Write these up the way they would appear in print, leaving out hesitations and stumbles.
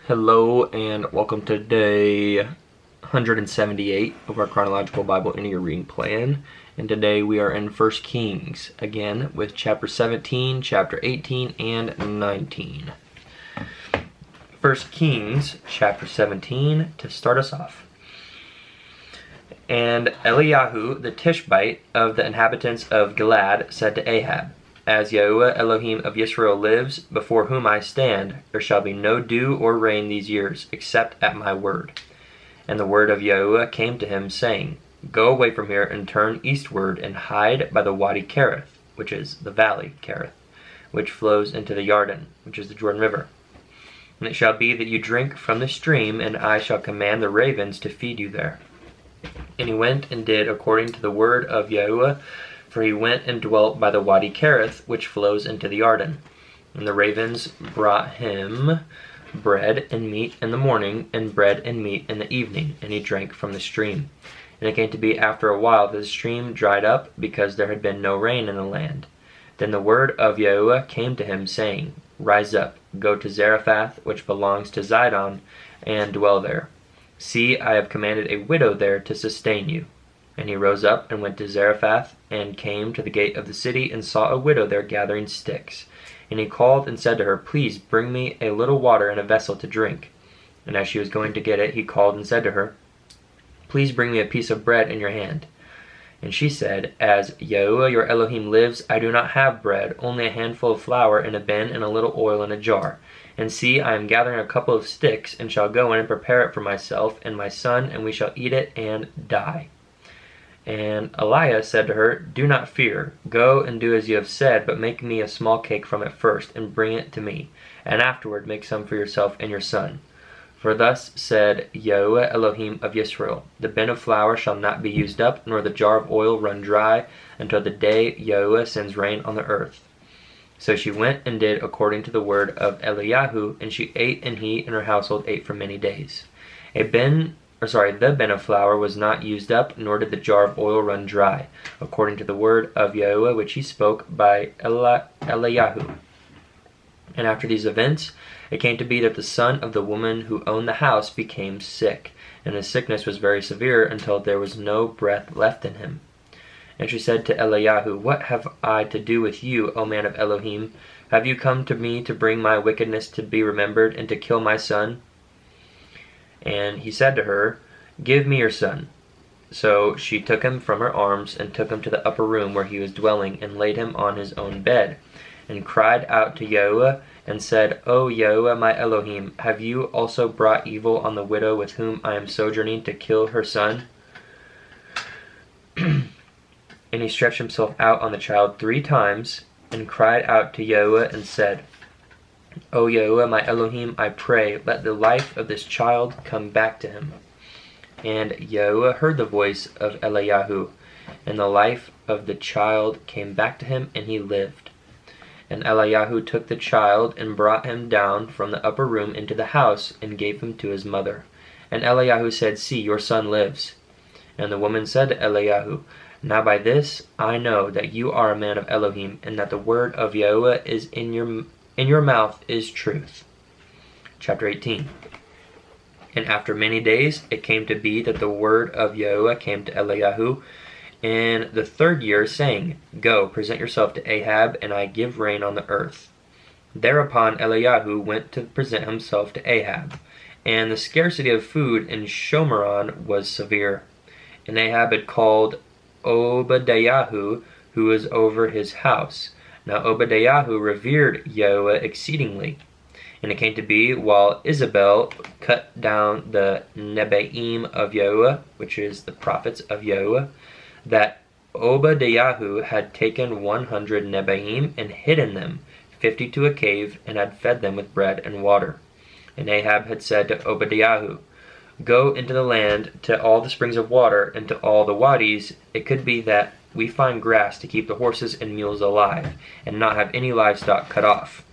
Hello and welcome to day 178 of our Chronological Bible in your reading plan. And today we are in 1 Kings, again with chapter 17, chapter 18, and 19. 1 Kings, chapter 17, to start us off. And Eliyahu the Tishbite of the inhabitants of Gilad said to Ahab, "As Yahuwah Elohim of Yisrael lives, before whom I stand, there shall be no dew or rain these years, except at my word." And the word of Yahuwah came to him, saying, "Go away from here and turn eastward and hide by the Wadi Kerith," which is the valley Kerith, which flows into the Yarden, which is the Jordan River. "And it shall be that you drink from the stream, and I shall command the ravens to feed you there." And he went and did according to the word of Yahuwah, for he went and dwelt by the Wadi Kerith, which flows into the Yarden. And the ravens brought him bread and meat in the morning, and bread and meat in the evening, and he drank from the stream. And it came to be after a while that the stream dried up, because there had been no rain in the land. Then the word of Yahuwah came to him, saying, "Rise up, go to Zarephath, which belongs to Zidon, and dwell there. See, I have commanded a widow there to sustain you." And he rose up and went to Zarephath, and came to the gate of the city, and saw a widow there gathering sticks. And he called and said to her, "Please bring me a little water in a vessel to drink." And as she was going to get it, he called and said to her, "Please bring me a piece of bread in your hand." And she said, "As Yahuwah your Elohim lives, I do not have bread, only a handful of flour in a bin and a little oil in a jar. And see, I am gathering a couple of sticks, and shall go in and prepare it for myself and my son, and we shall eat it and die." And Eliah said to her, "Do not fear. Go and do as you have said, but make me a small cake from it first, and bring it to me, and afterward make some for yourself and your son. For thus said Yahuwah Elohim of Yisrael, the bin of flour shall not be used up, nor the jar of oil run dry, until the day Yahuwah sends rain on the earth." So she went and did according to the word of Eliyahu, and she ate, and he and her household ate for many days. The bin of flour was not used up, nor did the jar of oil run dry, according to the word of Yahuwah which he spoke by Eliyahu. And after these events, it came to be that the son of the woman who owned the house became sick, and his sickness was very severe, until there was no breath left in him. And she said to Eliyahu, "What have I to do with you, O man of Elohim? Have you come to me to bring my wickedness to be remembered, and to kill my son?" And he said to her, "Give me your son." So she took him from her arms, and took him to the upper room where he was dwelling, and laid him on his own bed, and cried out to Yahuwah, and said, "O Yahuwah my Elohim, have you also brought evil on the widow with whom I am sojourning, to kill her son?" And he stretched himself out on the child 3 times, and cried out to Yahuwah, and said, "O Yahuwah my Elohim, I pray, let the life of this child come back to him." And Yahuwah heard the voice of Eliyahu, and the life of the child came back to him, and he lived. And Eliyahu took the child, and brought him down from the upper room into the house, and gave him to his mother. And Eliyahu said, "See, your son lives." And the woman said to Eliyahu, "Now by this I know that you are a man of Elohim, and that the word of Yahuwah is in your mouth is truth." Chapter 18. And after many days it came to be that the word of Yahuwah came to Eliyahu in the 3rd year, saying, "Go, present yourself to Ahab, and I give rain on the earth." Thereupon Eliyahu went to present himself to Ahab, and the scarcity of food in Shomeron was severe. And Ahab had called Obadiahu, who was over his house. Now Obadiahu revered Yahuwah exceedingly. And it came to be, while Isabel cut down the Nebaim of Yahuwah, which is the prophets of Yahuwah, that Obadiahu had taken 100 Nebaim, and hidden them, 50 to a cave, and had fed them with bread and water. And Ahab had said to Obadiahu, "Go into the land, to all the springs of water, and to all the wadis. It could be that we find grass to keep the horses and mules alive, and not have any livestock cut off."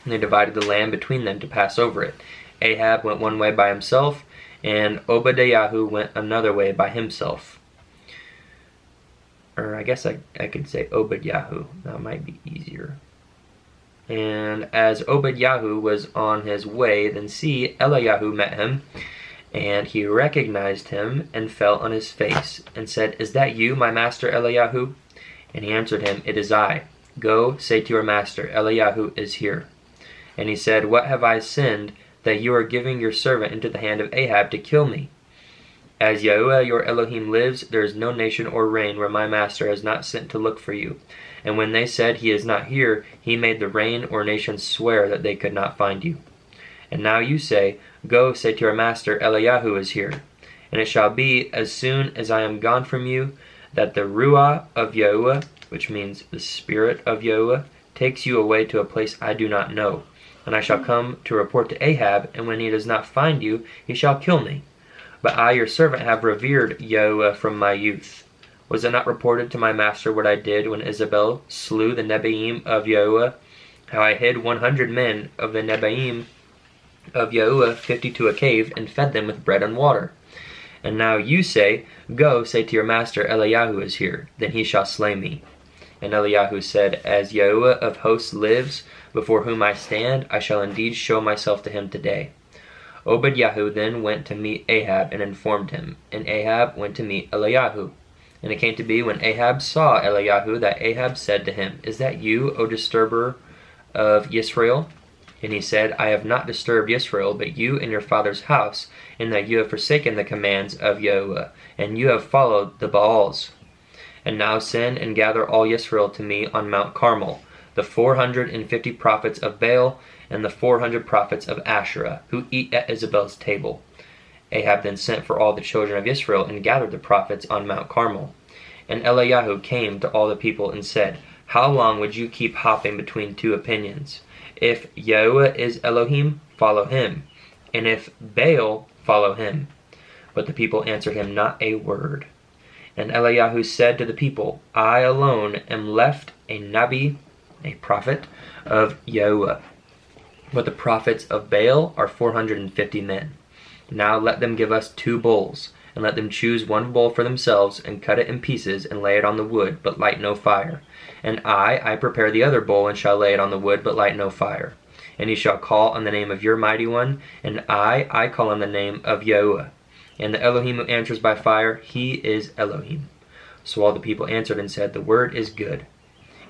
And they divided the land between them to pass over it. Ahab went one way by himself, and Obadiahu went another way by himself. Or I guess I could say Obadiahu. That might be easier. And as Obadiah was on his way, then see, Eliyahu met him, and he recognized him, and fell on his face, and said, Is that you, my master Eliyahu? And he answered him, It is I. Go, say to your master, Eliyahu is here. And he said, What have I sinned, that you are giving your servant into the hand of Ahab to kill me? As Yahuwah your Elohim lives, there is no nation or reign where my master has not sent to look for you. And when they said, He is not here, he made the reign or nation swear that they could not find you. And now you say, Go, say to your master, Eliyahu is here. And it shall be, as soon as I am gone from you, that the Ruah of Yahuwah, which means the Spirit of Yahuwah, takes you away to a place I do not know. And I shall come to report to Ahab, and when he does not find you, he shall kill me. But I, your servant, have revered Yahuwah from my youth. Was it not reported to my master what I did when Isabel slew the Nebaim of Yahuwah? How I hid 100 men of the Nebaim of Yahuwah 50 to a cave, and fed them with bread and water. And now you say, Go, say to your master, Eliyahu is here, then he shall slay me. And Eliyahu said, As Yahuwah of hosts lives, before whom I stand, I shall indeed show myself to him today. Obadiah then went to meet Ahab and informed him, and Ahab went to meet Eliyahu. And it came to be when Ahab saw Eliyahu that Ahab said to him, Is that you, O disturber of Israel? And he said, I have not disturbed Israel, but you and your father's house, in that you have forsaken the commands of Yahuwah, and you have followed the Baals. And now send and gather all Israel to me on Mount Carmel, the 450 prophets of Baal, and the 400 prophets of Asherah, who eat at Isabel's table. Ahab then sent for all the children of Israel, and gathered the prophets on Mount Carmel. And Eliyahu came to all the people and said, How long would you keep hopping between two opinions? If Yahuwah is Elohim, follow him, and if Baal, follow him. But the people answered him not a word. And Eliyahu said to the people, I alone am left a Nabi, a prophet of Yahuwah. But the prophets of Baal are 450 men. Now let them give us 2 bulls, and let them choose 1 bull for themselves, and cut it in pieces, and lay it on the wood, but light no fire. And I prepare the other bull, and shall lay it on the wood, but light no fire. And he shall call on the name of your mighty one, and I call on the name of Yahuwah. And the Elohim who answers by fire, he is Elohim. So all the people answered and said, The word is good.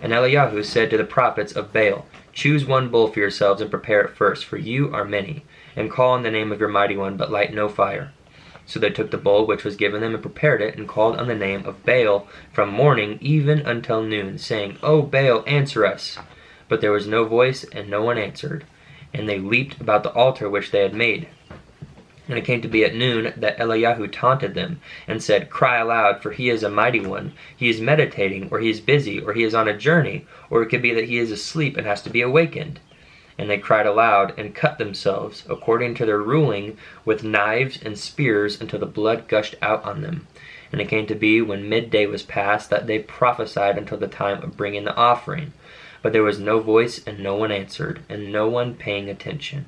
And Eliyahu said to the prophets of Baal, Choose 1 bull for yourselves, and prepare it first, for you are many. And call on the name of your mighty one, but light no fire. So they took the bull which was given them, and prepared it, and called on the name of Baal from morning even until noon, saying, O Baal, answer us. But there was no voice, and no one answered. And they leaped about the altar which they had made. And it came to be at noon that Eliyahu taunted them, and said, Cry aloud, for he is a mighty one. He is meditating, or he is busy, or he is on a journey, or it could be that he is asleep and has to be awakened. And they cried aloud, and cut themselves, according to their ruling, with knives and spears, until the blood gushed out on them. And it came to be, when midday was past, that they prophesied until the time of bringing the offering. But there was no voice, and no one answered, and no one paying attention.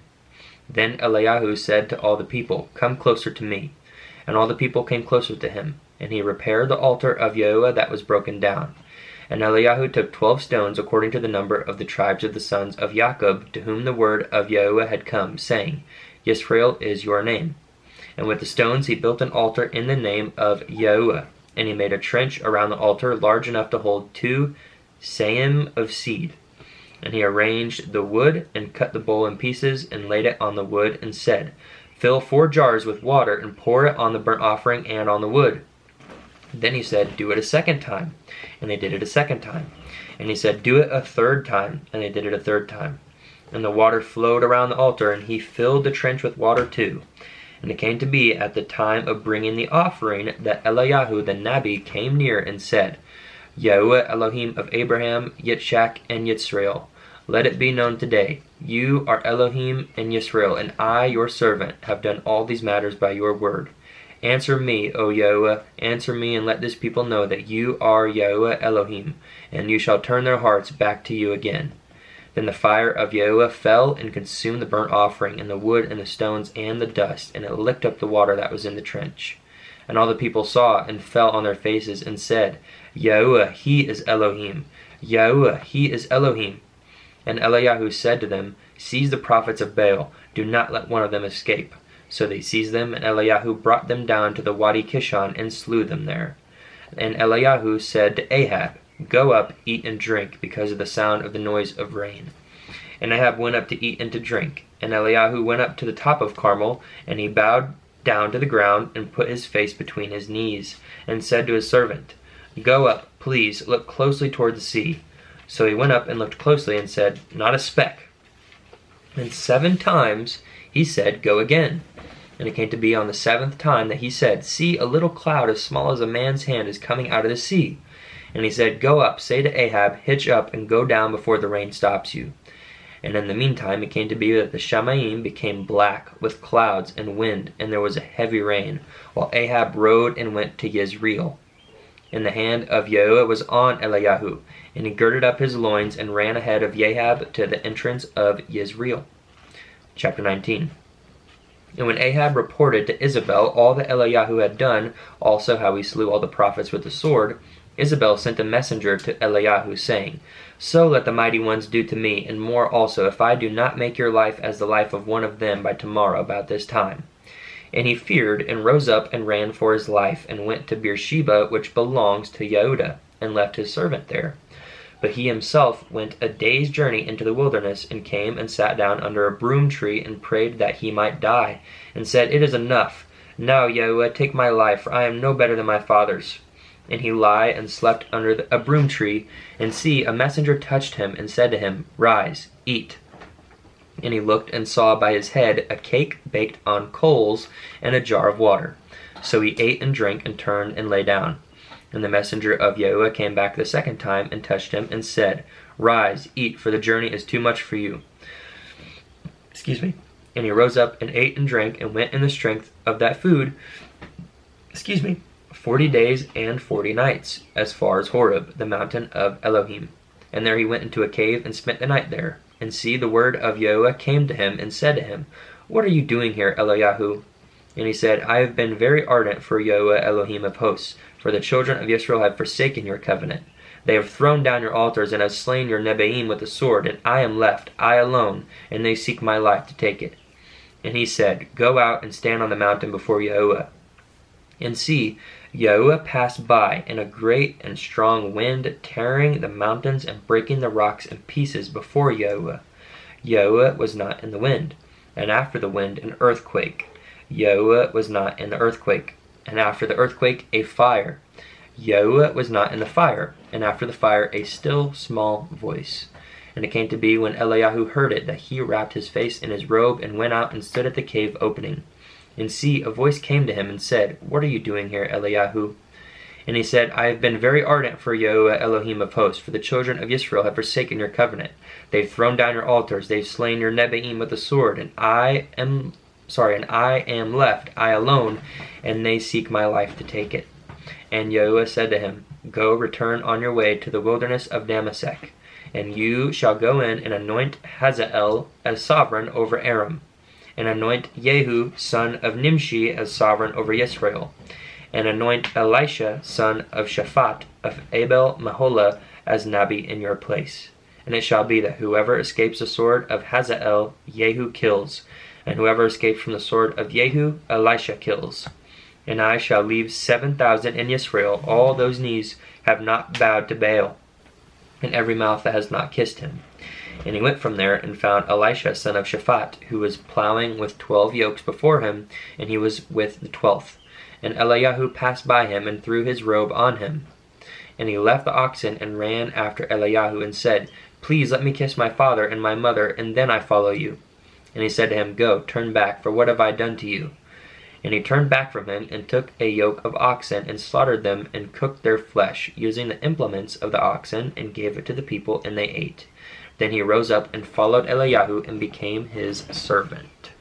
Then Eliyahu said to all the people, Come closer to me. And all the people came closer to him. And he repaired the altar of Yahuwah that was broken down. And Eliyahu took 12 stones according to the number of the tribes of the sons of Jacob, to whom the word of Yahuwah had come, saying, Yisrael is your name. And with the stones he built an altar in the name of Yahuwah. And he made a trench around the altar large enough to hold 2 seim of seed. And he arranged the wood, and cut the bowl in pieces, and laid it on the wood, and said, Fill 4 jars with water, and pour it on the burnt offering and on the wood. Then he said, Do it a second time. And they did it a second time. And he said, Do it a third time. And they did it a third time. And the water flowed around the altar, and he filled the trench with water too. And it came to be at the time of bringing the offering that Eliyahu the Nabi came near and said, Yahuwah Elohim of Abraham, Yitzchak, and Yisrael, let it be known today, you are Elohim and Yisrael, and I, your servant, have done all these matters by your word. Answer me, O Yahuwah, answer me, and let this people know that you are Yahuwah Elohim, and you shall turn their hearts back to you again. Then the fire of Yahuwah fell and consumed the burnt offering, and the wood, and the stones, and the dust, and it licked up the water that was in the trench. And all the people saw, and fell on their faces, and said, Yahuwah, he is Elohim. Yahuwah, he is Elohim. And Eliyahu said to them, Seize the prophets of Baal, do not let one of them escape. So they seized them, and Eliyahu brought them down to the Wadi Kishon and slew them there. And Eliyahu said to Ahab, Go up, eat and drink, because of the sound of the noise of rain. And Ahab went up to eat and to drink. And Eliyahu went up to the top of Carmel, and he bowed down to the ground, and put his face between his knees, and said to his servant, Go up, please, look closely toward the sea. So he went up and looked closely, and said, Not a speck. And 7 times he said, Go again. And it came to be on the 7th time that he said, See, a little cloud as small as a man's hand is coming out of the sea. And he said, Go up, say to Ahab, Hitch up, and go down before the rain stops you. And in the meantime it came to be that the Shamayim became black with clouds and wind, and there was a heavy rain, while Ahab rode and went to Jezreel. And the hand of Yehoah was on Eliyahu, and he girded up his loins and ran ahead of Ahab to the entrance of Jezreel. Chapter 19. And when Ahab reported to Isabel all that Eliyahu had done, also how he slew all the prophets with the sword, Isabel sent a messenger to Eliyahu, saying, So let the mighty ones do to me, and more also, if I do not make your life as the life of one of them by tomorrow about this time. And he feared, and rose up, and ran for his life, and went to Beersheba, which belongs to Yehudah, and left his servant there. But he himself went a day's journey into the wilderness, and came and sat down under a broom tree, and prayed that he might die, and said, It is enough. Now, Yehoah, take my life, for I am no better than my fathers. And he lay and slept under a broom tree, and see, a messenger touched him, and said to him, Rise, eat. And he looked and saw by his head a cake baked on coals, and a jar of water. So he ate and drank, and turned and lay down. And the messenger of Yehoah came back the 2nd time, and touched him, and said, Rise, eat, for the journey is too much for you. And he rose up, and ate and drank, and went in the strength of that food, 40 days and 40 nights, as far as Horeb, the mountain of Elohim. And there he went into a cave, and spent the night there. And see, the word of Yehoah came to him, and said to him, What are you doing here, Eliyahu? And he said, I have been very ardent for Yehoah Elohim of hosts, for the children of Israel have forsaken your covenant. They have thrown down your altars, and have slain your Nebaim with the sword, and I am left, I alone, and they seek my life to take it. And he said, Go out and stand on the mountain before Yehoah. And see, Yehoah passed by, and a great and strong wind, tearing the mountains and breaking the rocks in pieces before Yehoah. Yehoah was not in the wind, and after the wind an earthquake. Yehoah was not in the earthquake, and after the earthquake a fire. Yehoah was not in the fire, and after the fire a still small voice. And it came to be, when Eliyahu heard it, that he wrapped his face in his robe, and went out and stood at the cave opening. And see, a voice came to him, and said, What are you doing here, Eliyahu? And he said, I have been very ardent for Yehoah Elohim of hosts, for the children of Israel have forsaken your covenant. They've thrown down your altars, they've slain your Nebaim with the sword, and I am left, I alone, and they seek my life to take it. And Yehoah said to him, Go, return on your way to the wilderness of Damasek, and you shall go in and anoint Hazael as sovereign over Aram, and anoint Jehu son of Nimshi as sovereign over Yisrael, and anoint Elisha son of Shaphat of Abel Maholah as Nabi in your place. And it shall be that whoever escapes the sword of Hazael, Jehu kills, and whoever escapes from the sword of Jehu, Elisha kills. And I shall leave 7,000 in Yisrael, all those knees have not bowed to Baal, and every mouth that has not kissed him. And he went from there, and found Elisha son of Shaphat, who was plowing with 12 yokes before him, and he was with the 12th. And Eliyahu passed by him, and threw his robe on him. And he left the oxen, and ran after Eliyahu, and said, Please let me kiss my father and my mother, and then I follow you. And he said to him, Go, turn back, for what have I done to you? And he turned back from him, and took a yoke of oxen, and slaughtered them, and cooked their flesh, using the implements of the oxen, and gave it to the people, and they ate. Then he rose up and followed Eliyahu, and became his servant.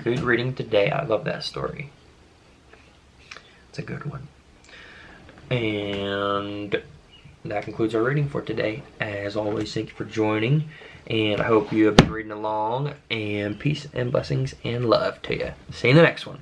Good reading today. I love that story. It's a good one. And that concludes our reading for today. As always, thank you for joining, and I hope you have been reading along, and peace and blessings and love to you. See you in the next one.